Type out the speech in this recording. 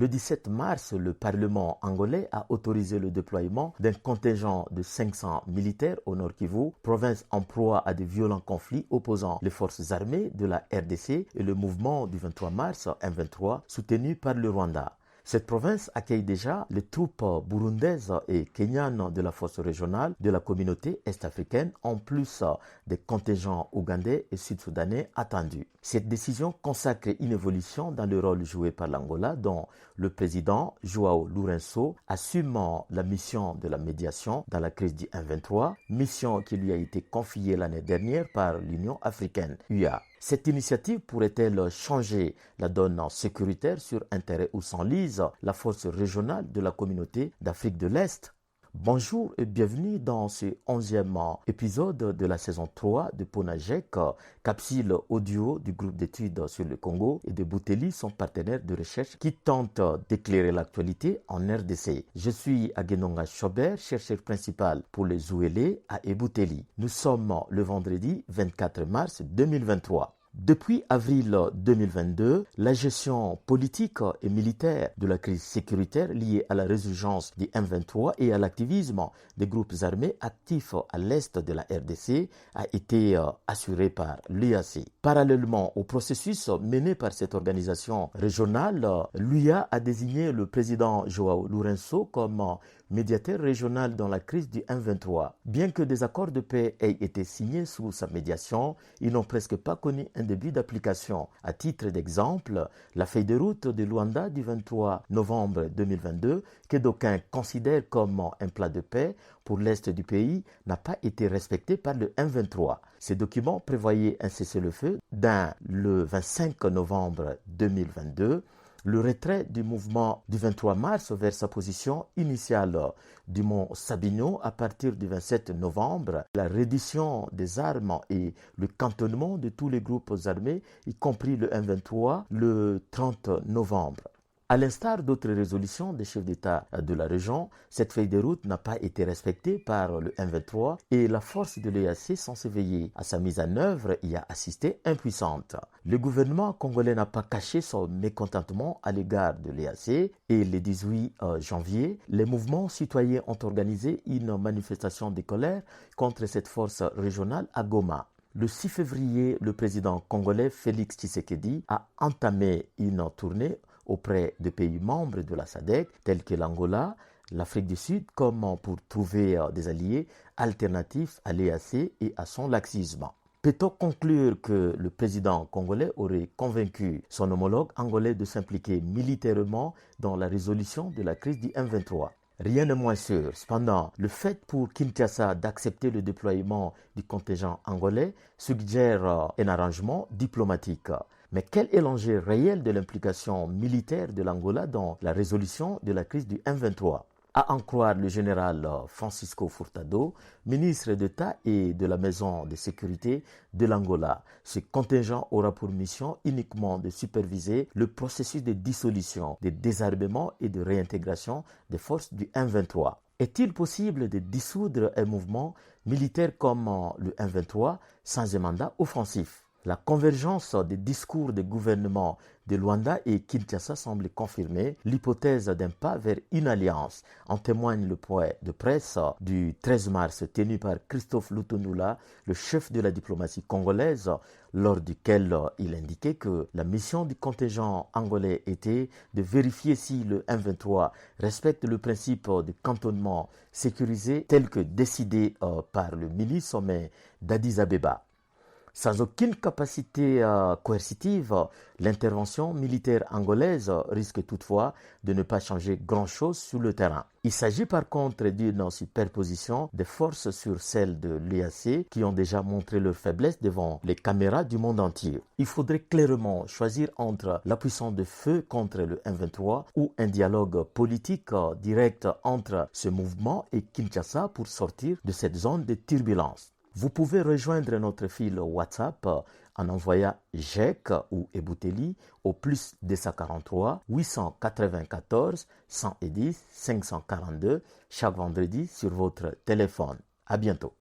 Le 17 mars, le Parlement angolais a autorisé le déploiement d'un contingent de 500 militaires au Nord Kivu, province en proie à de violents conflits opposant les forces armées de la RDC et le mouvement du 23 mars M23 soutenu par le Rwanda. Cette province accueille déjà les troupes burundaises et kenyanes de la force régionale de la communauté est-africaine, en plus des contingents ougandais et sud-soudanais attendus. Cette décision consacre une évolution dans le rôle joué par l'Angola, dont le président João Lourenço assume la mission de la médiation dans la crise du M23, mission qui lui a été confiée l'année dernière par l'Union africaine, UA. Cette initiative pourrait-elle changer la donne sécuritaire sur intérêt où s'enlise la force régionale de la communauté d'Afrique de l'Est? Bonjour et bienvenue dans ce 11e épisode de la saison 3 de Ponajek, capsule audio du groupe d'études sur le Congo et de Bouteli, son partenaire de recherche qui tente d'éclairer l'actualité en RDC. Je suis Agenonga Chobert, chercheur principal pour les Zouélé à Ebouteli. Nous sommes le vendredi 24 mars 2023. Depuis avril 2022, la gestion politique et militaire de la crise sécuritaire liée à la résurgence du M23 et à l'activisme des groupes armés actifs à l'est de la RDC a été assurée par l'UAC. Parallèlement au processus mené par cette organisation régionale, l'UA a désigné le président João Lourenço comme médiateur régional dans la crise du M23. Bien que des accords de paix aient été signés sous sa médiation, ils n'ont presque pas connu un début d'application. À titre d'exemple, la feuille de route de Luanda du 23 novembre 2022, que d'aucuns considèrent comme un plat de paix pour l'est du pays, n'a pas été respectée par le M23. Ces documents prévoyaient un cessez-le-feu le 25 novembre 2022, le retrait du mouvement du 23 mars vers sa position initiale du mont Sabino à partir du 27 novembre, la reddition des armes et le cantonnement de tous les groupes armés, y compris le M23, le 30 novembre. À l'instar d'autres résolutions des chefs d'État de la région, cette feuille de route n'a pas été respectée par le M23 et la force de l'EAC, sans s'éveiller à sa mise en œuvre, y a assisté impuissante. Le gouvernement congolais n'a pas caché son mécontentement à l'égard de l'EAC et le 18 janvier, les mouvements citoyens ont organisé une manifestation de colère contre cette force régionale à Goma. Le 6 février, le président congolais Félix Tshisekedi a entamé une tournée auprès des pays membres de la SADC, tels que l'Angola, l'Afrique du Sud, comme pour trouver des alliés alternatifs à l'EAC et à son laxisme. Peut-on conclure que le président congolais aurait convaincu son homologue angolais de s'impliquer militairement dans la résolution de la crise du M23? Rien n'est moins sûr. Cependant, le fait pour Kinshasa d'accepter le déploiement du contingent angolais suggère un arrangement diplomatique. Mais quel est l'enjeu réel de l'implication militaire de l'Angola dans la résolution de la crise du M23? À en croire le général Francisco Furtado, ministre d'État et de la Maison de sécurité de l'Angola, ce contingent aura pour mission uniquement de superviser le processus de dissolution, de désarmement et de réintégration des forces du M23. Est-il possible de dissoudre un mouvement militaire comme le M23 sans un mandat offensif? La convergence des discours des gouvernements de Luanda et Kinshasa semble confirmer l'hypothèse d'un pas vers une alliance. En témoigne le point de presse du 13 mars tenu par Christophe Lutonula, le chef de la diplomatie congolaise, lors duquel il indiquait que la mission du contingent angolais était de vérifier si le M23 respecte le principe de cantonnement sécurisé tel que décidé par le mini-sommet d'Addis Abeba. Sans aucune capacité coercitive, l'intervention militaire angolaise risque toutefois de ne pas changer grand-chose sur le terrain. Il s'agit par contre d'une superposition des forces sur celles de l'UAC qui ont déjà montré leur faiblesse devant les caméras du monde entier. Il faudrait clairement choisir entre la puissance de feu contre le M23 ou un dialogue politique direct entre ce mouvement et Kinshasa pour sortir de cette zone de turbulence. Vous pouvez rejoindre notre fil WhatsApp en envoyant GEC ou Ebouteli au plus 243 894 110 542 chaque vendredi sur votre téléphone. À bientôt.